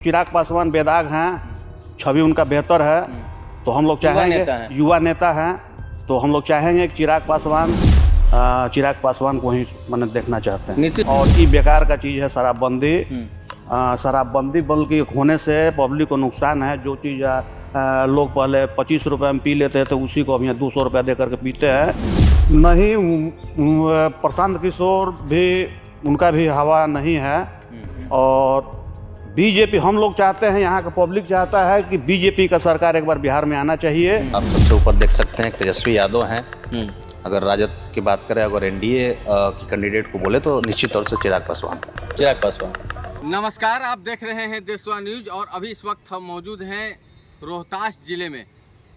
चिराग पासवान बेदाग हैं, छवि उनका बेहतर है, तो हम लोग चाहेंगे युवा नेता हैं, तो हम लोग चाहेंगे कि चिराग पासवान को ही मैंने देखना चाहते हैं। और ये बेकार का चीज़ है शराबबंदी। शराबबंदी बल्कि होने से पब्लिक को नुकसान है। जो चीज़ लोग पहले 25 रुपये में पी लेते थे, उसी को अब यहाँ 200 रुपया दे करके पीते हैं। नहीं, प्रशांत किशोर भी, उनका भी हवा नहीं है। और बीजेपी, हम लोग चाहते हैं, यहाँ का पब्लिक चाहता है कि बीजेपी का सरकार एक बार बिहार में आना चाहिए। आप सबसे ऊपर देख सकते हैं तेजस्वी यादव हैं। अगर राजद की बात करें, अगर एनडीए की कैंडिडेट को बोले तो निश्चित तौर से चिराग पासवान। नमस्कार, आप देख रहे हैं देशवा न्यूज और अभी इस वक्त हम मौजूद हैं रोहतास जिले में।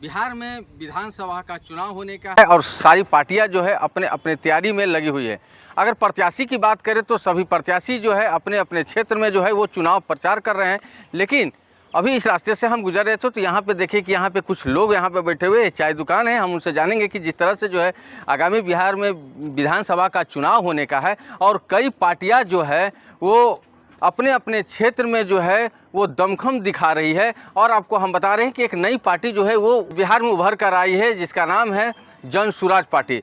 बिहार में विधानसभा का चुनाव होने का है और सारी पार्टियां जो है अपने अपने तैयारी में लगी हुई है। अगर प्रत्याशी की बात करें तो सभी प्रत्याशी जो है अपने अपने क्षेत्र में जो है वो चुनाव प्रचार कर रहे हैं। लेकिन अभी इस रास्ते से हम गुजर रहे थे तो यहाँ पे देखिए कि यहाँ पे कुछ लोग यहाँ पे बैठे हुए, चाय दुकान है। हम उनसे जानेंगे कि जिस तरह से जो है आगामी बिहार में विधानसभा का चुनाव होने का है और कई पार्टियाँ जो है वो अपने अपने क्षेत्र में जो है वो दमखम दिखा रही है। और आपको हम बता रहे हैं कि एक नई पार्टी जो है वो बिहार में उभर कर आई है, जिसका नाम है जन सुराज पार्टी।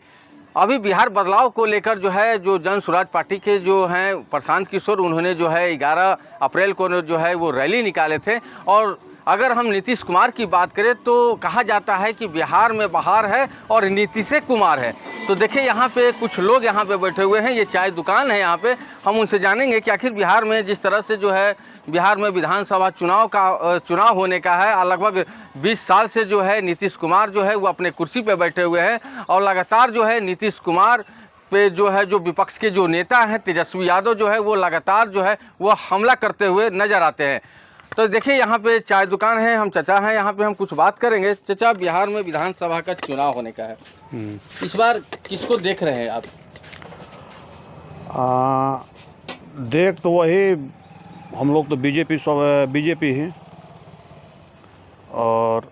अभी बिहार बदलाव को लेकर जो है जो जन सुराज पार्टी के जो हैं प्रशांत किशोर, उन्होंने जो है 11 अप्रैल को जो है वो रैली निकाले थे। और अगर हम नीतीश कुमार की बात करें तो कहा जाता है कि बिहार में बहार है और नीतीश कुमार है। तो देखिए यहाँ पे कुछ लोग यहाँ पे बैठे हुए हैं, ये चाय दुकान है यहाँ पे। हम उनसे जानेंगे कि आखिर बिहार में जिस तरह से जो है बिहार में विधानसभा चुनाव होने का है, लगभग 20 साल से जो है नीतीश कुमार जो है वो अपने कुर्सी पे बैठे हुए हैं और लगातार जो है नीतीश कुमार पे जो है जो विपक्ष के जो नेता हैं तेजस्वी यादव जो है वो लगातार जो है वो हमला करते हुए नजर आते हैं। तो देखिए यहाँ पे चाय दुकान है, हम चचा हैं यहाँ पे, हम कुछ बात करेंगे। चचा, बिहार में विधानसभा का चुनाव होने का है, इस बार किसको देख रहे हैं आप? देख तो वही, हम लोग तो बीजेपी हैं और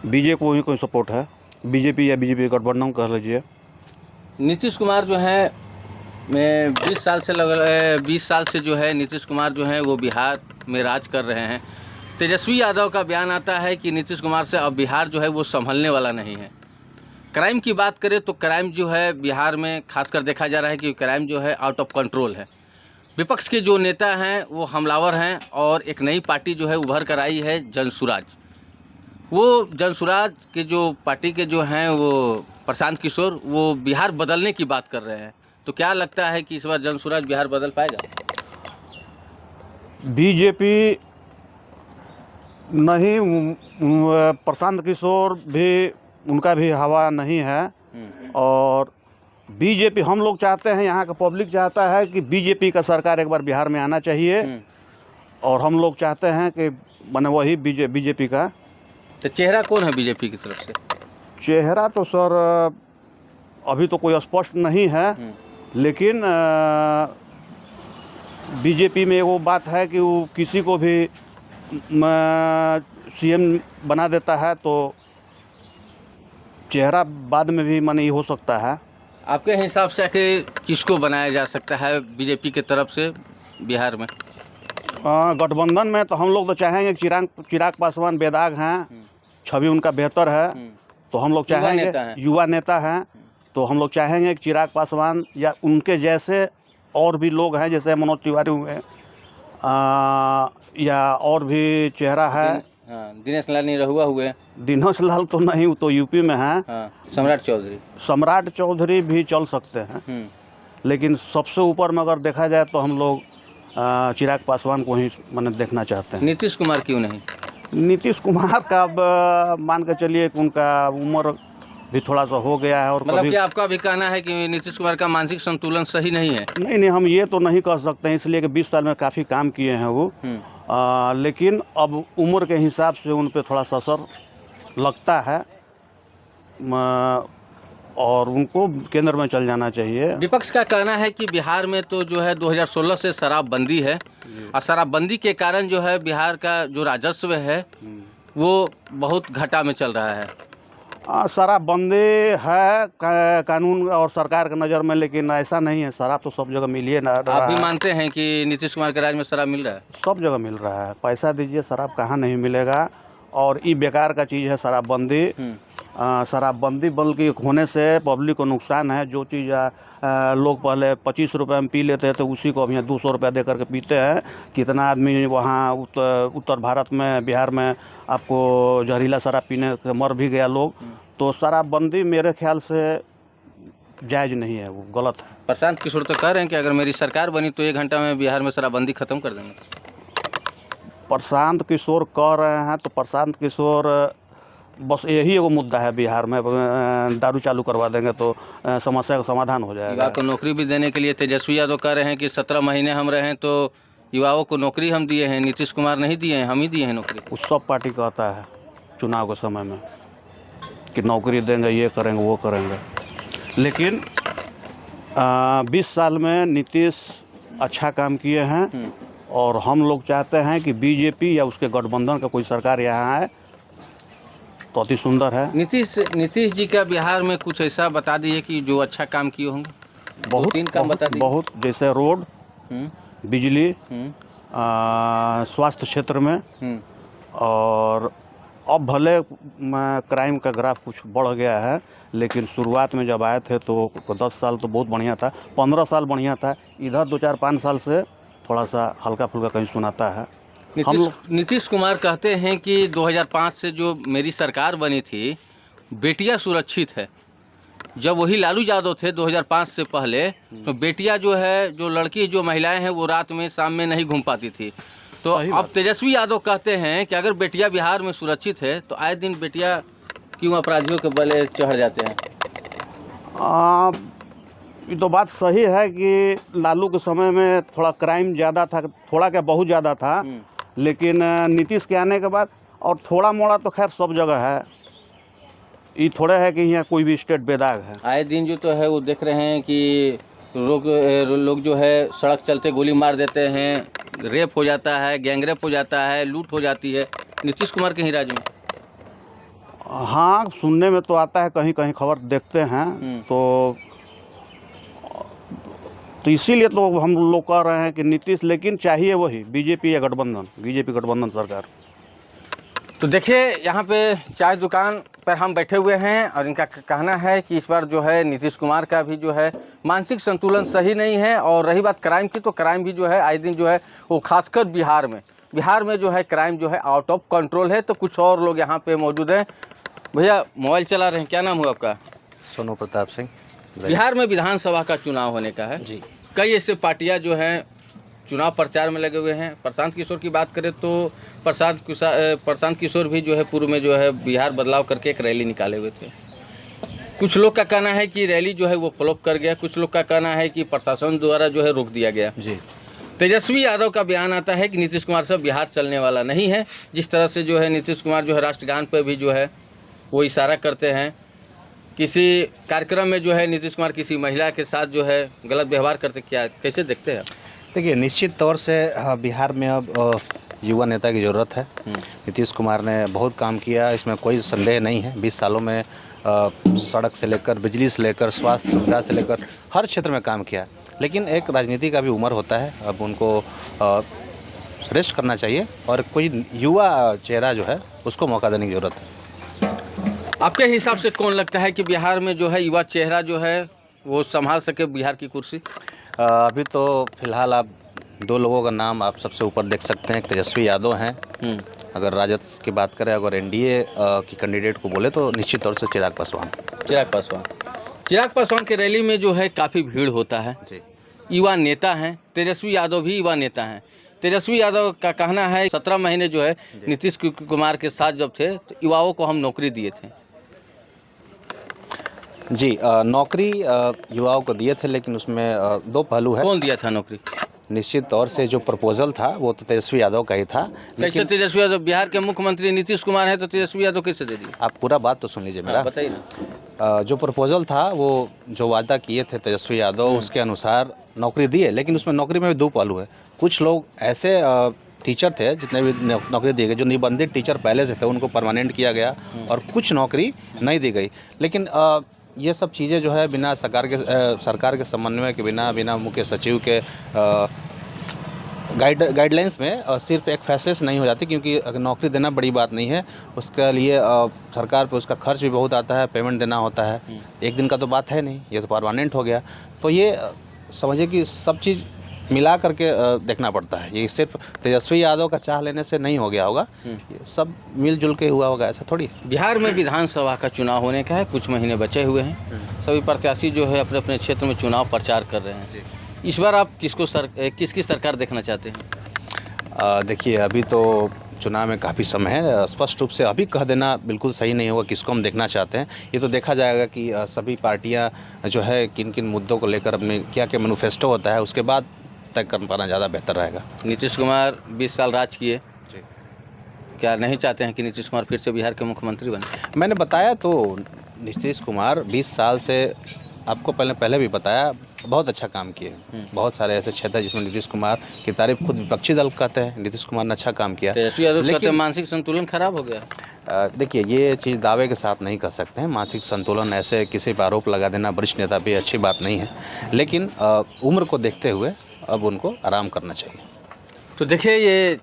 बीजेपी को ही कोई सपोर्ट है, बीजेपी या बीजेपी गठबंधन कह लीजिए। नीतीश कुमार जो है मैं 20 साल से जो है नीतीश कुमार जो है वो बिहार में राज कर रहे हैं। तेजस्वी यादव का बयान आता है कि नीतीश कुमार से अब बिहार जो है वो संभलने वाला नहीं है। क्राइम की बात करें तो क्राइम जो है बिहार में खासकर देखा जा रहा है कि क्राइम जो है आउट ऑफ कंट्रोल है। विपक्ष के जो नेता हैं वो हमलावर हैं और एक नई पार्टी जो है उभर कर आई है जन सुराज। वो जन सुराज के जो पार्टी के जो हैं वो प्रशांत किशोर, वो बिहार बदलने की बात कर रहे हैं। तो क्या लगता है कि इस बार जन सुराज बिहार बदल पाएगा? बीजेपी नहीं, प्रशांत किशोर भी, उनका भी हवा नहीं है। और बीजेपी, हम लोग चाहते हैं, यहाँ का पब्लिक चाहता है कि बीजेपी का सरकार एक बार बिहार में आना चाहिए। और हम लोग चाहते हैं कि माने वही बीजेपी का। तो चेहरा कौन है बीजेपी की तरफ से? चेहरा तो सर अभी तो कोई स्पष्ट नहीं है, लेकिन बीजेपी में वो बात है कि वो किसी को भी सीएम बना देता है, तो चेहरा बाद में भी माने ये हो सकता है। आपके हिसाब से आखिर किसको बनाया जा सकता है बीजेपी की तरफ से बिहार में? गठबंधन में तो हम लोग तो चाहेंगे चिराग पासवान बेदाग हैं, छवि उनका बेहतर है, तो हम लोग चाहेंगे युवा नेता हैं, तो हम लोग चाहेंगे कि चिराग पासवान या उनके जैसे और भी लोग हैं, जैसे मनोज तिवारी हुए या और भी चेहरा है। दिनेश लाल निरहुआ हुए। दिनेश लाल तो नहीं, वो तो यूपी में है। सम्राट चौधरी भी चल सकते हैं। लेकिन सबसे ऊपर में अगर देखा जाए तो हम लोग चिराग पासवान को ही मैंने देखना चाहते हैं। नीतीश कुमार क्यों नहीं? नीतीश कुमार का अब मान के चलिए कि उनका उम्र भी थोड़ा सा हो गया है। और मतलब कि आपका भी कहना है कि नीतीश कुमार का मानसिक संतुलन सही नहीं है? नहीं, हम ये तो नहीं कह सकते हैं, इसलिए कि 20 साल में काफ़ी काम किए हैं वो। लेकिन अब उम्र के हिसाब से उन पर थोड़ा सा असर लगता है और उनको केंद्र में चल जाना चाहिए। विपक्ष का कहना है कि बिहार में तो जो है 2016 से शराबबंदी है और शराबबंदी के कारण जो है बिहार का जो राजस्व है वो बहुत घाटा में चल रहा है। शराबबंदी है कानून और सरकार की नज़र में, लेकिन ऐसा नहीं है। शराब तो सब जगह मिलिए ना रहा आप भी है। मानते हैं कि नीतीश कुमार के राज में शराब मिल रहा है? सब जगह मिल रहा है। पैसा दीजिए, शराब कहाँ नहीं मिलेगा। और ये बेकार का चीज़ है शराबबंदी। शराबबंदी बल्कि होने से पब्लिक को नुकसान है। जो चीज़ लोग पहले 25 रुपये में पी लेते थे, उसी को अब यहाँ 200 रुपया दे करके पीते हैं। कितना आदमी वहाँ उत्तर भारत में, बिहार में आपको जहरीला शराब पीने से मर भी गया लोग। तो शराबबंदी मेरे ख्याल से जायज़ नहीं है, वो गलत है। प्रशांत किशोर तो कह रहे हैं कि अगर मेरी सरकार बनी तो 1 घंटा में बिहार में शराबबंदी ख़त्म कर देंगे। प्रशांत किशोर कह रहे हैं तो प्रशांत किशोर बस यही एगो मुद्दा है बिहार में, दारू चालू करवा देंगे तो समस्या का समाधान हो जाएगा। युवा को नौकरी भी देने के लिए तेजस्वी यादव कह रहे हैं कि 17 महीने हम रहे हैं तो युवाओं को नौकरी हम दिए हैं, नीतीश कुमार नहीं दिए हैं, हम ही दिए हैं नौकरी। उस सब पार्टी कहता है चुनाव के समय में कि नौकरी देंगे, ये करेंगे, वो करेंगे। लेकिन 20 साल में नीतीश अच्छा काम किए हैं और हम लोग चाहते हैं कि बीजेपी या उसके गठबंधन का कोई सरकार यहाँ आए तो अति सुंदर है। नीतीश जी का बिहार में कुछ ऐसा बता दीजिए कि जो अच्छा काम किए होंगे। बहुत 2-3 काम बता दीजिए। बहुत, जैसे रोड, बिजली, स्वास्थ्य क्षेत्र में। और अब भले क्राइम का ग्राफ कुछ बढ़ गया है, लेकिन शुरुआत में जब आए थे तो 10 साल तो बहुत बढ़िया था, 15 साल बढ़िया था। इधर 2-4-5 साल से थोड़ा सा हल्का फुल्का कहीं सुनाता है। नीतीश कुमार कहते हैं कि 2005 से जो मेरी सरकार बनी थी, बेटियां सुरक्षित है। जब वही लालू यादव थे 2005 से पहले, तो बेटियां जो है, जो लड़की, जो महिलाएं हैं, वो रात में, शाम में नहीं घूम पाती थी। तो अब तेजस्वी यादव कहते हैं कि अगर बेटियां बिहार में सुरक्षित है तो आए दिन बेटियां क्यों अपराधियों के बले चढ़ जाते हैं? ये तो बात सही है कि लालू के समय में थोड़ा क्राइम ज़्यादा था, थोड़ा क्या बहुत ज़्यादा था। लेकिन नीतीश के आने के बाद और थोड़ा मोड़ा तो खैर सब जगह है। ये थोड़ा है कि यहाँ कोई भी स्टेट बेदाग है। आए दिन जो तो है वो देख रहे हैं कि लोग जो है सड़क चलते गोली मार देते हैं, रेप हो जाता है, गैंगरेप हो जाता है, लूट हो जाती है नीतीश कुमार के ही राज में। हाँ, सुनने में तो आता है, कहीं कहीं खबर देखते हैं। तो इसीलिए तो हम लोग कह रहे हैं कि नीतीश, लेकिन चाहिए वही बीजेपी या गठबंधन, बीजेपी गठबंधन सरकार। तो देखिए, यहाँ पे चाय दुकान पर हम बैठे हुए हैं और इनका कहना है कि इस बार जो है नीतीश कुमार का भी जो है मानसिक संतुलन सही नहीं है। और रही बात क्राइम की, तो क्राइम भी जो है आए दिन जो है वो खासकर बिहार में जो है क्राइम जो है आउट ऑफ कंट्रोल है। तो कुछ और लोग यहाँ पे मौजूद हैं। भैया मोबाइल चला रहे हैं, क्या नाम हुआ आपका? सोनू प्रताप सिंह। बिहार में विधानसभा का चुनाव होने का है जी। कई ऐसे पार्टियां जो हैं चुनाव प्रचार में लगे हुए हैं। प्रशांत किशोर की बात करें तो प्रशांत किशोर भी जो है पूर्व में जो है बिहार बदलाव करके एक रैली निकाले हुए थे। कुछ लोग का कहना है कि रैली जो है वो फ्लॉप कर गया, कुछ लोग का कहना है कि प्रशासन द्वारा जो है रोक दिया गया जी। तेजस्वी यादव का बयान आता है कि नीतीश कुमार से बिहार चलने वाला नहीं है। जिस तरह से जो है नीतीश कुमार जो है राष्ट्रगान पर भी जो है वो इशारा करते हैं। किसी कार्यक्रम में जो है नीतीश कुमार किसी महिला के साथ जो है गलत व्यवहार करते, क्या कैसे देखते हैं? देखिए, निश्चित तौर से बिहार में अब युवा नेता की ज़रूरत है। नीतीश कुमार ने बहुत काम किया, इसमें कोई संदेह नहीं है। 20 सालों में सड़क से लेकर, बिजली से लेकर, स्वास्थ्य सुविधा से लेकर हर क्षेत्र में काम किया। लेकिन एक राजनीति का भी उम्र होता है, अब उनको रेस्ट करना चाहिए और कोई युवा चेहरा जो है उसको मौका देने की ज़रूरत है। आपके हिसाब से कौन लगता है कि बिहार में जो है युवा चेहरा जो है वो संभाल सके बिहार की कुर्सी? अभी तो फिलहाल आप 2 लोगों का नाम आप सबसे ऊपर देख सकते हैं। तेजस्वी यादव हैं। अगर राजद की बात करें, अगर एनडीए की कैंडिडेट को बोले तो निश्चित तौर से चिराग पासवान के रैली में जो है काफ़ी भीड़ होता है जी। युवा नेता हैं, तेजस्वी यादव भी युवा नेता हैं। तेजस्वी यादव का कहना है 17 महीने जो है नीतीश कुमार के साथ जब थे तो युवाओं को हम नौकरी दिए थे जी। नौकरी युवाओं को दिए थे, लेकिन उसमें 2 पहलू है। कौन दिया था नौकरी? निश्चित तौर से जो प्रपोजल था वो तो तेजस्वी यादव का ही था। कैसे तेजस्वी यादव? बिहार के मुख्यमंत्री नीतीश कुमार है तो तेजस्वी यादव कैसे दे दिए? आप पूरा बात तो सुन लीजिए मेरा। बताइए ना। जो प्रपोजल था वो जो वादा किए थे तेजस्वी यादव उसके अनुसार नौकरी दी है, लेकिन उसमें नौकरी में भी दो पहलू है। कुछ लोग ऐसे टीचर थे जितने भी नौकरी दी गई, जो निबंधित टीचर पहले से थे उनको परमानेंट किया गया और कुछ नौकरी नहीं दी गई। लेकिन ये सब चीज़ें जो है बिना सरकार के समन्वय के बिना मुख्य सचिव के गाइडलाइंस में सिर्फ एक फैसले से नहीं हो जाती, क्योंकि नौकरी देना बड़ी बात नहीं है। उसके लिए सरकार पे उसका खर्च भी बहुत आता है, पेमेंट देना होता है। एक दिन का तो बात है नहीं, ये तो परमानेंट हो गया। तो ये समझिए कि सब चीज़ मिला करके देखना पड़ता है। ये सिर्फ तेजस्वी यादव का चाह लेने से नहीं हो गया होगा, ये सब मिलजुल के हुआ होगा, ऐसा थोड़ी। बिहार में विधानसभा का चुनाव होने का है, कुछ महीने बचे हुए हैं। सभी प्रत्याशी जो है अपने अपने क्षेत्र में चुनाव प्रचार कर रहे हैं। इस बार आप किसकी सरकार देखना चाहते हैं? देखिए, अभी तो चुनाव में काफ़ी समय है। स्पष्ट रूप से अभी कह देना बिल्कुल सही नहीं होगा किसको हम देखना चाहते हैं। ये तो देखा जाएगा कि सभी पार्टियां जो है किन किन मुद्दों को लेकर अपने क्या क्या मैनिफेस्टो होता है, उसके बाद तय कर पाना ज़्यादा बेहतर रहेगा। नीतीश कुमार 20 साल राज किए, क्या नहीं चाहते हैं कि नीतीश कुमार फिर से बिहार के मुख्यमंत्री बने? मैंने बताया तो, नीतीश कुमार 20 साल से, आपको पहले भी बताया, बहुत अच्छा काम किए। बहुत सारे ऐसे क्षेत्र हैं जिसमें नीतीश कुमार की तारीफ खुद विपक्षी दल कहते हैं, नीतीश कुमार ने अच्छा काम किया। तेजस्वी यादव कहते हैं मानसिक संतुलन खराब हो गया। देखिए, ये चीज़ दावे के साथ नहीं कह सकते हैं। मानसिक संतुलन ऐसे किसी पर आरोप लगा देना वरिष्ठ नेता भी अच्छी बात नहीं है, लेकिन उम्र को देखते हुए अब उनको आराम करना चाहिए। तो देखिए, ये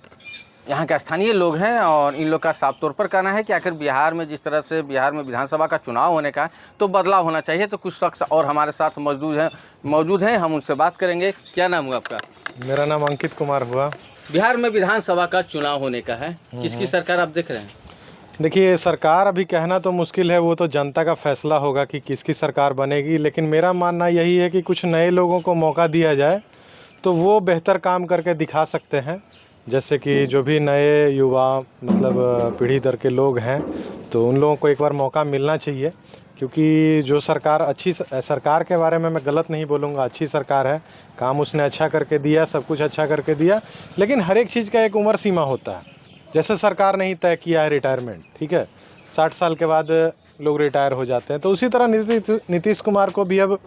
यहाँ के स्थानीय लोग हैं और इन लोग का साफ तौर पर कहना है कि आखिर बिहार में जिस तरह से बिहार में विधानसभा का चुनाव होने का तो बदलाव होना चाहिए। तो कुछ शख्स और हमारे साथ मौजूद हैं, हम उनसे बात करेंगे। क्या नाम हुआ आपका? मेरा नाम अंकित कुमार हुआ। बिहार में विधानसभा का चुनाव होने का है, किसकी सरकार आप देख रहे हैं? देखिए, सरकार अभी कहना तो मुश्किल है, वो तो जनता का फैसला होगा कि किसकी सरकार बनेगी। लेकिन मेरा मानना यही है कि कुछ नए लोगों को मौका दिया जाए तो वो बेहतर काम करके दिखा सकते हैं। जैसे कि जो भी नए युवा मतलब पीढ़ी दर के लोग हैं, तो उन लोगों को एक बार मौका मिलना चाहिए। क्योंकि जो सरकार, अच्छी सरकार के बारे में मैं गलत नहीं बोलूँगा, अच्छी सरकार है, काम उसने अच्छा करके दिया, सब कुछ अच्छा करके दिया। लेकिन हर एक चीज़ का एक उम्र सीमा होता है। जैसे सरकार ने ही तय किया है रिटायरमेंट, ठीक है, 60 साल के बाद लोग रिटायर हो जाते हैं। तो उसी तरह नीतीश कुमार को भी अब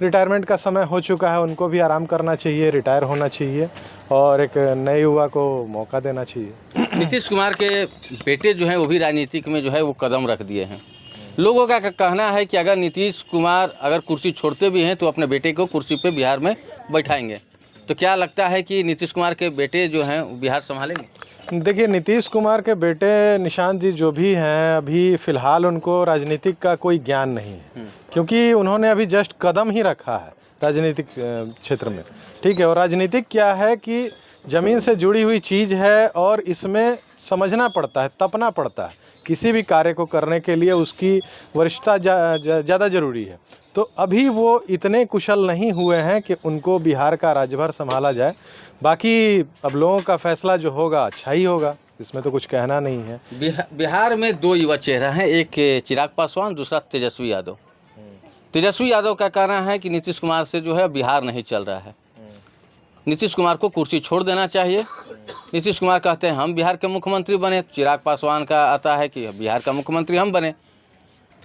रिटायरमेंट का समय हो चुका है, उनको भी आराम करना चाहिए, रिटायर होना चाहिए और एक नए युवा को मौका देना चाहिए। नीतीश कुमार के बेटे जो हैं वो भी राजनीतिक में जो है वो कदम रख दिए हैं। लोगों का कहना है कि अगर नीतीश कुमार अगर कुर्सी छोड़ते भी हैं तो अपने बेटे को कुर्सी पे बिहार में बैठाएंगे। तो क्या लगता है कि नीतीश कुमार के बेटे जो हैं वो बिहार संभालेंगे? देखिए, नीतीश कुमार के बेटे निशांत जी जो भी हैं, अभी फ़िलहाल उनको राजनीतिक का कोई ज्ञान नहीं है, क्योंकि उन्होंने अभी जस्ट कदम ही रखा है राजनीतिक क्षेत्र में, ठीक है। और राजनीतिक क्या है कि ज़मीन से जुड़ी हुई चीज़ है और इसमें समझना पड़ता है, तपना पड़ता है। किसी भी कार्य को करने के लिए उसकी वरिष्ठता ज़्यादा ज़रूरी है। तो अभी वो इतने कुशल नहीं हुए हैं कि उनको बिहार का राज्यभार संभाला जाए। बाकी अब लोगों का फैसला जो होगा अच्छा ही होगा, इसमें तो कुछ कहना नहीं है। बिहार में दो युवा चेहरा हैं, एक चिराग पासवान, दूसरा तेजस्वी यादव। तेजस्वी यादव का कहना है कि नीतीश कुमार से जो है बिहार नहीं चल रहा है, नीतीश कुमार को कुर्सी छोड़ देना चाहिए। नीतीश कुमार कहते हैं हम बिहार के मुख्यमंत्री बने, चिराग पासवान का आता है कि बिहार का मुख्यमंत्री हम बने।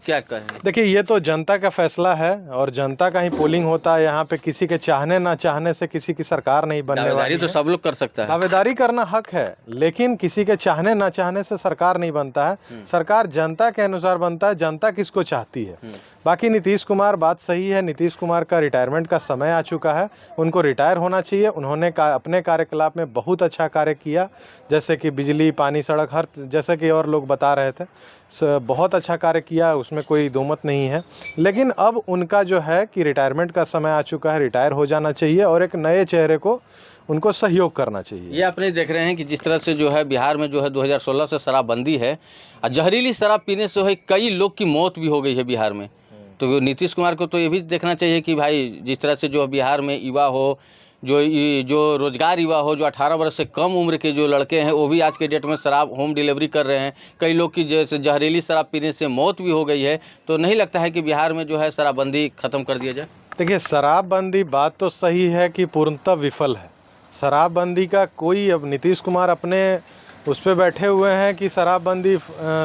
क्या कहें? देखिए, ये तो जनता का फैसला है और जनता का ही पोलिंग होता है। यहाँ पे किसी के चाहने ना चाहने से किसी की सरकार नहीं बनने वाली है। तो सब लोग कर सकता है, दावेदारी करना हक है, लेकिन किसी के चाहने ना चाहने से सरकार नहीं बनता है। सरकार जनता के अनुसार बनता है, जनता किसको चाहती है। बाकी नीतीश कुमार, बात सही है, नीतीश कुमार का रिटायरमेंट का समय आ चुका है, उनको रिटायर होना चाहिए। उन्होंने अपने कार्यकलाप में बहुत अच्छा कार्य किया, जैसे कि बिजली, पानी, सड़क, हर जैसे कि और लोग बता रहे थे, बहुत अच्छा कार्य किया, उसमें कोई दोमत नहीं है। लेकिन अब उनका जो है कि रिटायरमेंट का समय आ चुका है, रिटायर हो जाना चाहिए और एक नए चेहरे को उनको सहयोग करना चाहिए। ये अपने देख रहे हैं कि जिस तरह से जो है बिहार में जो है 2016 से शराबबंदी है और जहरीली शराब पीने से है कई लोग की मौत भी हो गई है बिहार में। तो नीतीश कुमार को तो ये भी देखना चाहिए कि भाई जिस तरह से जो बिहार में युवा हो, जो रोजगार युवा हो, जो 18 वर्ष से कम उम्र के जो लड़के हैं वो भी आज के डेट में शराब होम डिलीवरी कर रहे हैं। कई लोग की जैसे जहरीली शराब पीने से मौत भी हो गई है। तो नहीं लगता है कि बिहार में जो है शराबबंदी ख़त्म कर दिया जाए? देखिए, शराबबंदी बात तो सही है कि पूर्णतः विफल है। शराबबंदी का कोई, अब नीतीश कुमार अपने उस पे बैठे हुए हैं कि शराबबंदी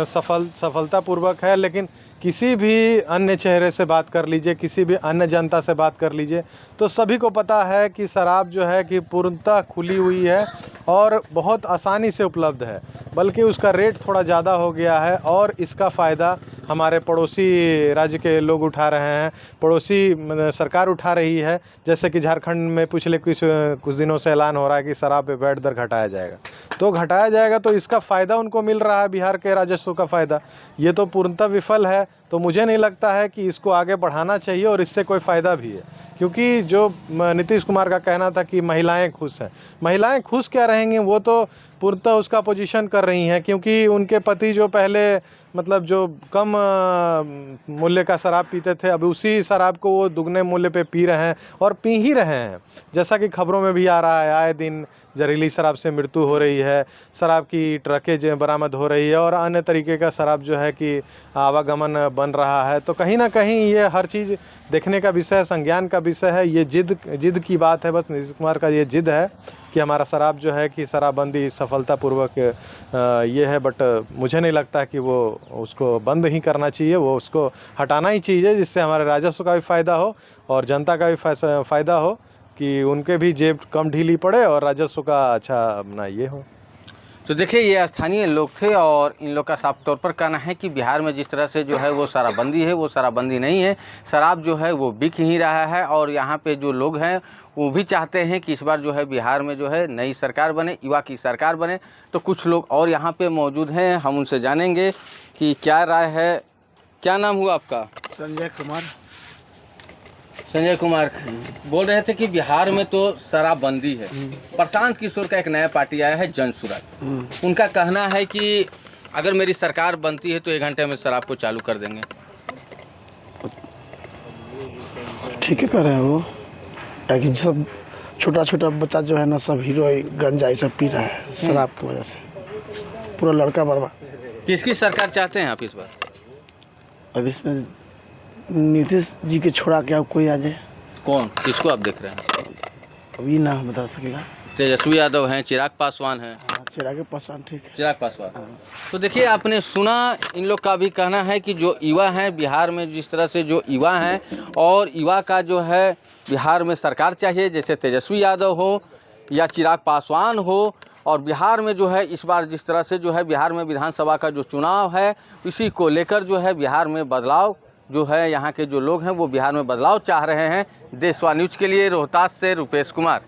सफलतापूर्वक है, लेकिन किसी भी अन्य चेहरे से बात कर लीजिए, किसी भी अन्य जनता से बात कर लीजिए, तो सभी को पता है कि शराब जो है कि पूर्णतः खुली हुई है और बहुत आसानी से उपलब्ध है, बल्कि उसका रेट थोड़ा ज़्यादा हो गया है और इसका फ़ायदा हमारे पड़ोसी राज्य के लोग उठा रहे हैं, पड़ोसी सरकार उठा रही है। जैसे कि झारखंड में पिछले कुछ दिनों से ऐलान हो रहा है कि शराब पे वैट दर घटाया जाएगा, तो घटाया जाएगा तो इसका फ़ायदा उनको मिल रहा है, बिहार के राजस्व का फ़ायदा। ये तो पूर्णतः विफल है, तो मुझे नहीं लगता है कि इसको आगे बढ़ाना चाहिए और इससे कोई फ़ायदा भी है, क्योंकि जो नीतीश कुमार का कहना था कि महिलाएं खुश हैं, महिलाएं खुश क्या रहेंगी, वो तो पूर्णतः उसका पोजीशन कर रही हैं, क्योंकि उनके पति जो पहले मतलब जो कम मूल्य का शराब पीते थे, अब उसी शराब को वो दुगने मूल्य पे पी रहे हैं और पी ही रहे हैं। जैसा कि खबरों में भी आ रहा है, आए दिन जहरीली शराब से मृत्यु हो रही है, शराब की ट्रकें जो बरामद हो रही है और अन्य तरीके का शराब जो है कि आवागमन बन रहा है। तो कहीं ना कहीं ये हर चीज़ देखने का विषय, संज्ञान का विषय है। ये जिद की बात है, बस नीतीश कुमार का ये जिद है कि हमारा शराब जो है कि शराबबंदी सफलतापूर्वक ये है, बट मुझे नहीं लगता कि वो उसको बंद ही करना चाहिए, वो उसको हटाना ही चाहिए, जिससे हमारे राजस्व का भी फ़ायदा हो और जनता का भी फ़ायदा हो, कि उनके भी जेब कम ढीली पड़े और राजस्व का अच्छा अपना ये हो। तो देखिए, ये स्थानीय लोग थे और इन लोग का साफ तौर पर कहना है कि बिहार में जिस तरह से जो है वो शराबबंदी है, वो शराबबंदी नहीं है, शराब जो है वो बिक ही रहा है। और यहाँ पे जो लोग हैं वो भी चाहते हैं कि इस बार जो है बिहार में जो है नई सरकार बने, युवा की सरकार बने। तो कुछ लोग और यहाँ पे मौजूद हैं, हम उनसे जानेंगे कि क्या राय है। क्या नाम हुआ आपका? संजय कुमार। संजय कुमार बोल रहे थे कि बिहार में तो शराबबंदी है। प्रशांत किशोर का एक नया पार्टी आया है, जन सूरज, उनका कहना है कि अगर मेरी सरकार बनती है तो 1 घंटे में शराब को चालू कर देंगे। ठीक है, कर रहे हैं वो, ताकि सब छोटा छोटा बच्चा जो है ना, सब हीरोइन गंजा ये सब पी रहा है शराब की वजह से, पूरा लड़का बर्बाद। किसकी सरकार चाहते हैं आप इस बार? अब इसमें नीतीश जी के छोड़ा के अब कोई आ जाए। कौन, किसको आप देख रहे हैं? अभी ना बता सकेला। तेजस्वी यादव हैं, चिराग पासवान हैं। चिराग पासवान, ठीक है, चिराग पासवान। तो देखिए, आपने सुना, इन लोग का भी कहना है कि जो युवा हैं बिहार में, जिस तरह से जो युवा हैं और युवा का जो है बिहार में सरकार चाहिए, जैसे तेजस्वी यादव हो या चिराग पासवान हो। और बिहार में जो है इस बार जिस तरह से जो है बिहार में विधानसभा का जो चुनाव है, इसी को लेकर जो है बिहार में बदलाव जो है, यहाँ के जो लोग हैं वो बिहार में बदलाव चाह रहे हैं। देशवा न्यूज़ के लिए रोहतास से रुपेश कुमार।